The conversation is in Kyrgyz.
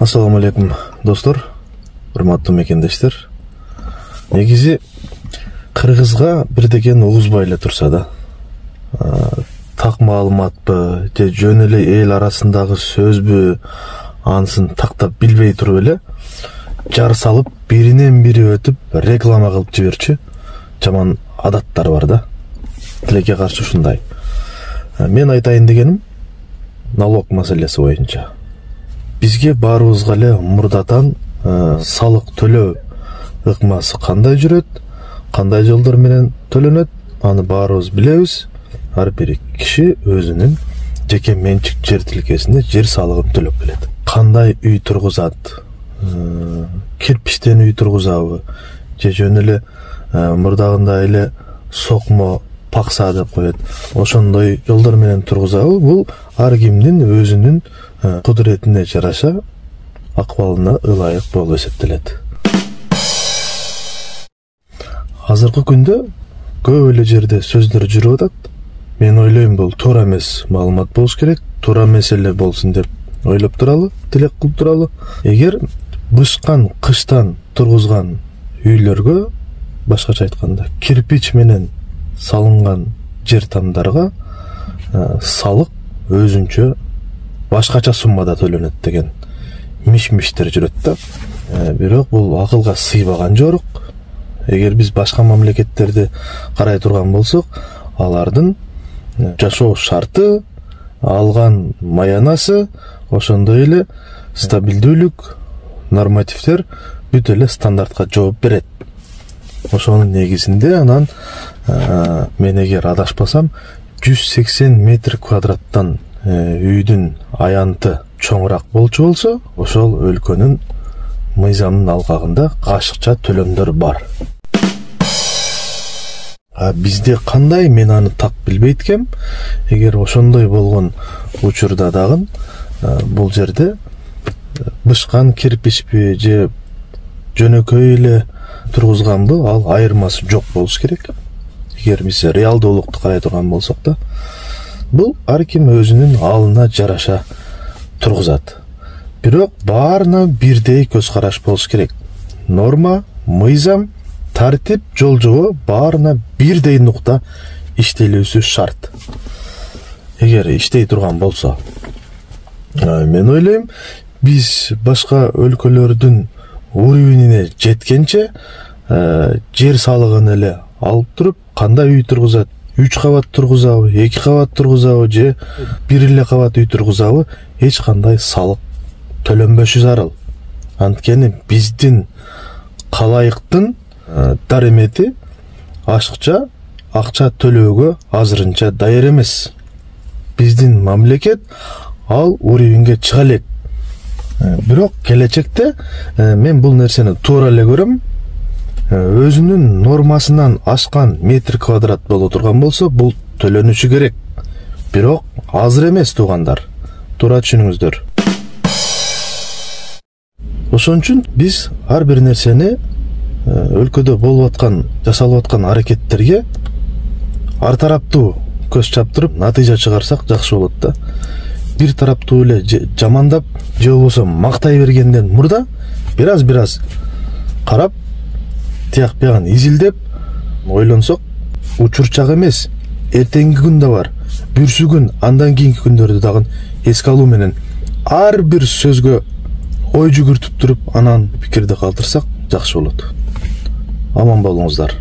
Assalamu алейкум достор, урматтуу мекендештер. Негизи кыргызга бир деген угузбай эле турса да. Так маалыматпы, же жөн эле эл арасындагы сөзбү, анысын тактап билбей туруп эле жар салып, биринен бири өтүп реклама кылып жиберчү жаман адаттар бар да. Тилекке каршы ушундай. Мен айтайын дегеним налог маселеси боюнча. Бизге баарыбызга эле мурдатан салык төлөө ыкмасы кандай жүрөт, кандай жолдор менен төлөнөт, аны баарыбыз билебиз. Ар бир киши өзүнүн жеке менчик жер тилкесинде жер салыгын төлөп келет. Кандай үй тургузат, кирпичтен үй тургузабы, же жөн эле мурдагындай эле сокмо, пакса деп коет. Ошондой жолдор менен тургузабы, бул ар кимдин өзүнүн кудуретине жараша акыбалына ылайык болуп эсептелет. Азыркы күндө көп эле жерде сөздөр жүрүп атат. Мен ойлойм, бул туура эмес маалымат болуш керек, туура эмес эле болсун деп ойлоп туралы, тилек кылып туралы. Эгер бышкан кыштан тургузган үйлөргө, башкача айтканда, кирпич менен салынган жер тамдарга салык өзүнчө башкача суммада төлөнөт деген миш-миштер жүрөт да. Бирок бул акылга сыйбаган жорук. Эгер биз башка мамлекеттерди карай турган болсок, алардын жашоо шарты, алган маянасы, ошондой эле стабилдүүлүк, нормативдер бүт эле стандартка жооп берет. Ошонун негизинде анан мен эгер адашпасам 180 метр квадраттан үйдүн аянты чоңураак болчу болсо, ошол өлкөнүн мыйзамынын алкагында кашыкча төлөмдөр бар. Бизде кандай, мен аны так билбейт экем. Эгер ошондой болгон учурда дагы бул жерде бышкан кирпичпи же жөнөкөй эле тургузганбы, ал айырмасы жок болуш керек. Эгер биз реалдуулукту карай турган болсок да, бул ар ким өзүнүн алына жараша тургузат. Бирок баарына бирдей көз караш болуш керек. Норма, мыйзам, тартип, жол жобо баарына бирдей нукта иштелүүсү шарт. Эгер иштей турган болсо, мен ойлойм, биз башка өлкөлөрдүн уровенине жеткенче жер салыгын эле алып туруп, кандай үй тургузат, 3 кабат тургузабы, 2 кабат тургузабы, же 1 эле кабат үй тургузабы, эч кандай салык төлөнбөшү зарыл. Анткени биздин калайыктын даремети ашыкча акча төлөөгө азырынча даяр эмес. Биздин мамлекет ал уровенге чыга элек. Бирок келечекте мен бул нерсени туура эле көрөм. Өзүнүн нормасынан ашкан метр квадрат боло турган болсо, бул төлөнүшү керек. Бирок азыр эмес, туугандар. Туура түшүнүңүздөр. Ошон үчүн биз ар бир нерсени өлкөдө болуп аткан, жасалып аткан аракеттерге ар тараптуу көз чаптырып, натыйжа чыгарсак жакшы болот да. Бир тараптуу эле жамандап, же болбосо мактай бергенден мурда бир аз карап, тияк биягын изилдеп ойлонсок, учурчак эмес, эртеңки күн да бар, бүрсү күн, андан кийинки күндөрдү дагы эске алуу менен ар бир сөзгө ой жүгүртүп туруп, анан пикирди калтырсак жакшы болот. Аман болуңуздар.